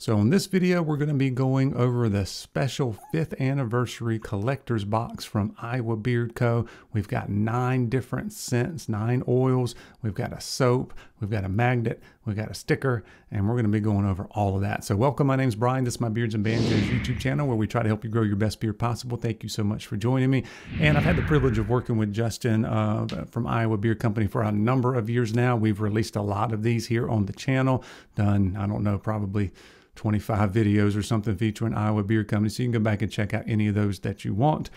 So in this video, we're going to be going over the special 5th anniversary collector's box from Iowa Beard Co. We've got 9 different scents, 9 oils. We've got a soap, we've got a magnet, we've got a sticker, and we're going to be going over all of that. So welcome, my name's Brian. This is my Beards and Banjos YouTube channel where we try to help you grow your best beard possible. Thank you so much for joining me. And I've had the privilege of working with Justin from Iowa Beard Company for a number of years now. We've released a lot of these here on the channel, done, I don't know, probably 25 videos or something featuring Iowa Beard Company. So you can go back and check out any of those that you want.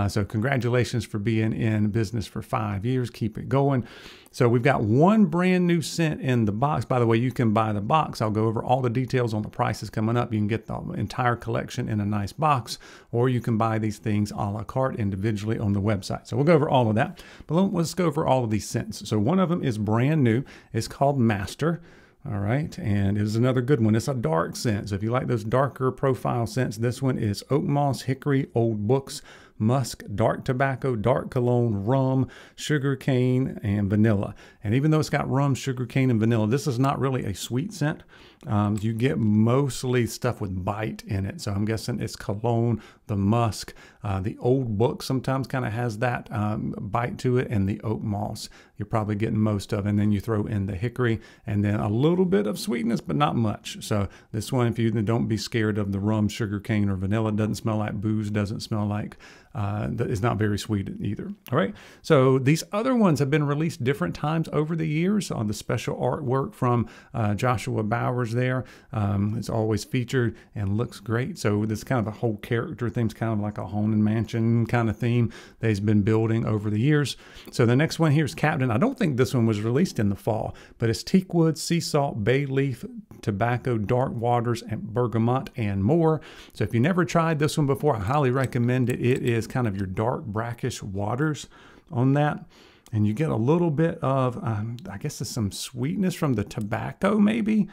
So congratulations for being in business for 5 years. Keep it going. So we've got one brand new scent in the box. By the way, you can buy the box. I'll go over all the details on the prices coming up. You can get the entire collection in a nice box, or you can buy these things a la carte individually on the website. So we'll go over all of that. But let's go over all of these scents. So one of them is brand new. It's called Master. All right, and it is another good one. It's a dark scent. So if you like those darker profile scents, this one is oak moss, hickory, old books, musk, dark tobacco, dark cologne, rum, sugar cane, and vanilla. And even though it's got rum, sugar cane, and vanilla, this is not really a sweet scent. You get mostly stuff with bite in it. So I'm guessing it's cologne, the musk, the old book sometimes kind of has that bite to it, and the oak moss you're probably getting most of. And then you throw in the hickory and then a little bit of sweetness, but not much. So this one, if you don't be scared of the rum, sugar cane, or vanilla, it doesn't smell like booze, doesn't smell like it's not very sweet either. All right. So these other ones have been released different times over the years on the special artwork from Joshua Bowers there. It's always featured and looks great. So this kind of a whole character theme. It's kind of like a Haunted Mansion kind of theme that he's been building over the years. So the next one here is Captain. I don't think this one was released in the fall, but it's teakwood, sea salt, bay leaf, tobacco, dark waters, and bergamot, and more. So if you never tried this one before, I highly recommend it. It is kind of your dark brackish waters on that. And you get a little bit of, I guess there's some sweetness from the tobacco maybe.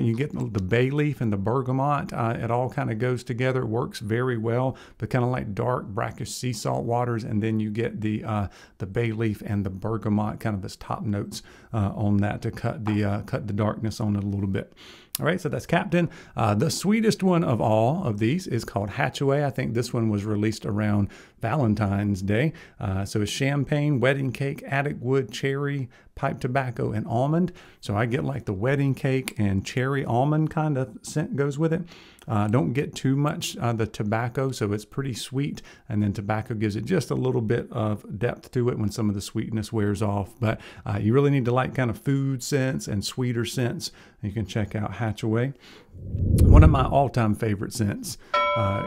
You get the bay leaf and the bergamot. It all kind of goes together. It works very well, but kind of like dark brackish sea salt waters. And then you get the bay leaf and the bergamot kind of as top notes on that to cut the darkness on it a little bit. All right, so that's Captain. The sweetest one of all of these is called Hatchaway. I think this one was released around Valentine's Day. So it's champagne, wedding cake, attic wood, cherry, pipe tobacco, and almond. So I get like the wedding cake and cherry almond kind of scent goes with it. Don't get too much the tobacco, so it's pretty sweet. And then tobacco gives it just a little bit of depth to it when some of the sweetness wears off. But you really need to like kind of food scents and sweeter scents. You can check out Hatchaway. One of my all-time favorite scents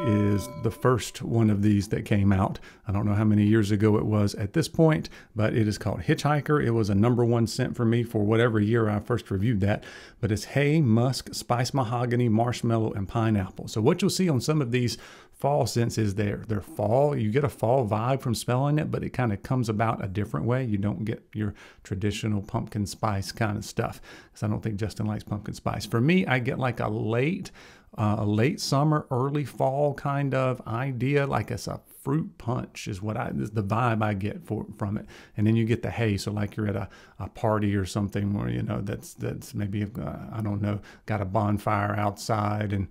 is the first one of these that came out. I don't know how many years ago it was at this point, but it is called Hitchhiker. It was a #1 scent for me for whatever year I first reviewed that. But it's hay, musk, spice mahogany, marshmallow, and pineapple. So what you'll see on some of these fall scents is they're fall. You get a fall vibe from smelling it, but it kind of comes about a different way. You don't get your traditional pumpkin spice kind of stuff, because I don't think Justin likes pumpkin spice. For me, I get like a late summer, early fall kind of idea, like it's a fruit punch is the vibe I get from it. And then you get the hay, so like you're at a party or something where, you know, that's maybe, I don't know, got a bonfire outside, and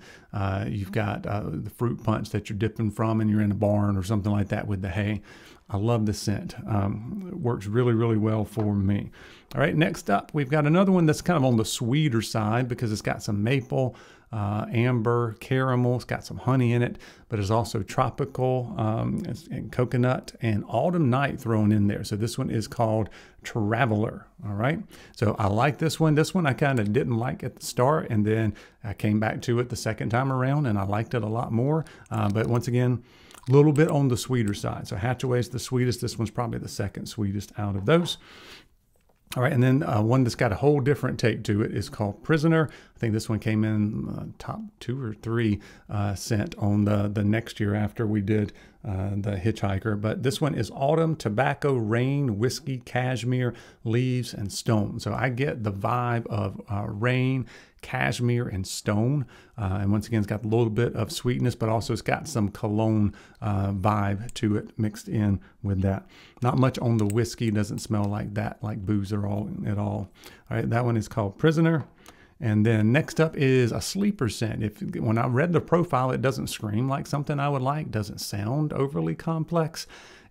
you've got the fruit punch that you're dipping from, and you're in a barn or something like that with the hay. I love the scent. It works really, really well for me. All right, next up, we've got another one that's kind of on the sweeter side because it's got some maple, amber, caramel. It's got some honey in it, but it's also tropical and coconut and autumn night thrown in there. So this one is called Traveler. All right. So I like this one. This one I kind of didn't like at the start, and then I came back to it the second time around and I liked it a lot more. But once again, a little bit on the sweeter side. So Hatchaway is the sweetest. This one's probably the second sweetest out of those. All right, and then one that's got a whole different take to it is called Prisoner. I think this one came in top 2 or 3 scent on the next year after we did the Hitchhiker. But this one is Autumn, Tobacco, Rain, Whiskey, Cashmere, Leaves, and Stone. So I get the vibe of rain, cashmere, and stone. And once again, it's got a little bit of sweetness, but also it's got some cologne vibe to it mixed in with that. Not much on the whiskey. Doesn't smell like that, like booze at all. All right, that one is called Prisoner. And then next up is a sleeper scent. When I read the profile, it doesn't scream like something I would like, doesn't sound overly complex.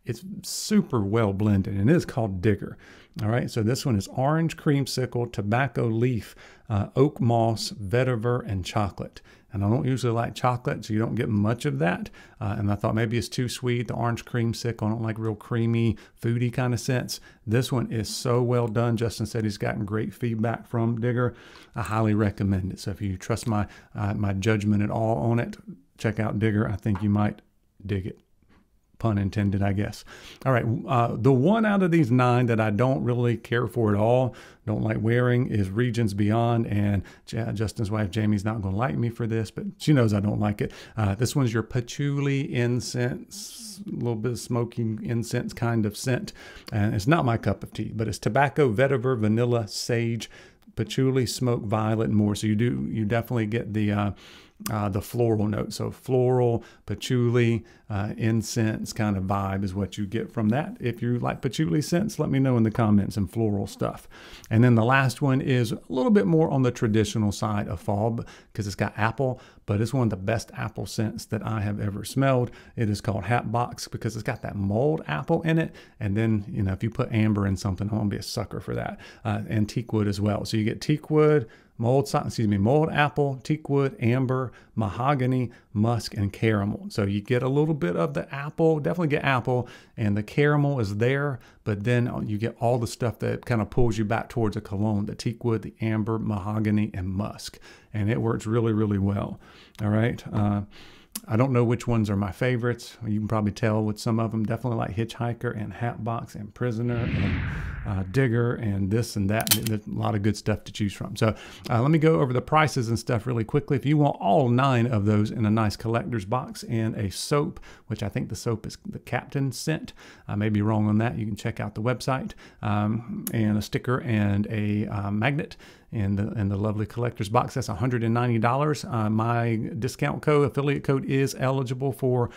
It's super well blended, and it is called Digger. All right, so this one is orange creamsicle, tobacco leaf, oak moss, vetiver, and chocolate. And I don't usually like chocolate, so you don't get much of that. And I thought maybe it's too sweet. The orange creamsicle, I don't like real creamy, foody kind of scents. This one is so well done. Justin said he's gotten great feedback from Digger. I highly recommend it. So if you trust my judgment at all on it, check out Digger. I think you might dig it. Pun intended, I guess. All right, the one out of these 9 that I don't really care for at all, don't like wearing, is Regions Beyond. And Justin's wife, Jamie's not going to like me for this, but she knows I don't like it. This one's your patchouli incense, a little bit of smoking incense kind of scent. And it's not my cup of tea, but it's tobacco, vetiver, vanilla, sage, patchouli, smoke, violet, and more. So you definitely get the floral note. So floral, patchouli, incense kind of vibe is what you get from that. If you like patchouli scents, let me know in the comments, and floral stuff. And then the last one is a little bit more on the traditional side of fall because it's got apple, but it's one of the best apple scents that I have ever smelled. It is called Hatbox because it's got that mulled apple in it. And then, if you put amber in something, I'm going to be a sucker for that. And teakwood as well. So you get teakwood, mulled apple, teakwood, amber, mahogany, musk, and caramel. So you get a little bit of the apple, definitely get apple, and the caramel is there, but then you get all the stuff that kind of pulls you back towards a cologne, the teakwood, the amber, mahogany, and musk. And it works really, really well. All right. I don't know which ones are my favorites. You can probably tell with some of them. Definitely like Hitchhiker and Hatbox and Prisoner and Digger and this and that. There's a lot of good stuff to choose from. So let me go over the prices and stuff really quickly. If you want all 9 of those in a nice collector's box and a soap, which I think the soap is the Captain scent. I may be wrong on that. You can check out the website, and a sticker and a magnet. And the lovely collector's box, that's $190. My discount code, affiliate code, is eligible for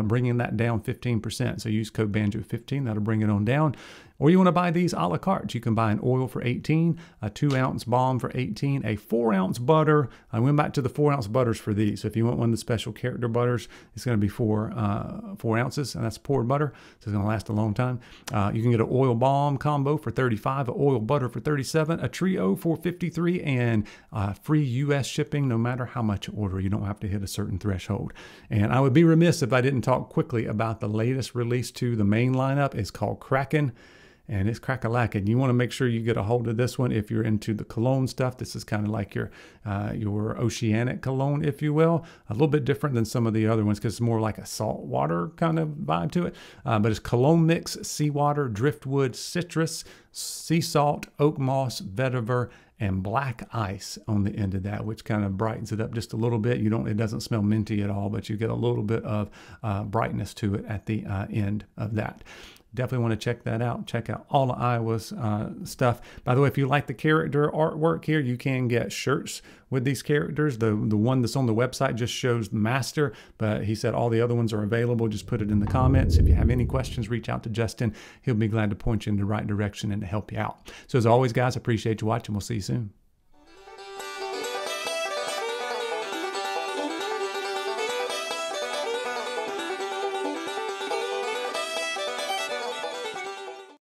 bringing that down 15%. So use code Banjo15, that'll bring it on down. Or you want to buy these a la carte. You can buy an oil for $18, a 2-ounce balm for $18, a 4-ounce butter. I went back to the 4-ounce butters for these. So if you want one of the special character butters, it's going to be 4 ounces, and that's poured butter. So it's going to last a long time. You can get an oil balm combo for $35, an oil butter for $37, a trio for $53, and free U.S. shipping no matter how much you order. You don't have to hit a certain threshold. And I would be remiss if I didn't talk quickly about the latest release to the main lineup. It's called Kraken. And it's crack-a-lackin'. You want to make sure you get a hold of this one if you're into the cologne stuff. This is kind of like your oceanic cologne, if you will. A little bit different than some of the other ones because it's more like a saltwater kind of vibe to it. But it's cologne mix, seawater, driftwood, citrus, sea salt, oak moss, vetiver, and black ice on the end of that, which kind of brightens it up just a little bit. It doesn't smell minty at all, but you get a little bit of brightness to it at the end of that. Definitely want to check that out. Check out all of Iowa's stuff. By the way, if you like the character artwork here, you can get shirts with these characters. The one that's on the website just shows the master, but he said all the other ones are available. Just put it in the comments. If you have any questions, reach out to Justin. He'll be glad to point you in the right direction and to help you out. So as always, guys, appreciate you watching. We'll see you soon.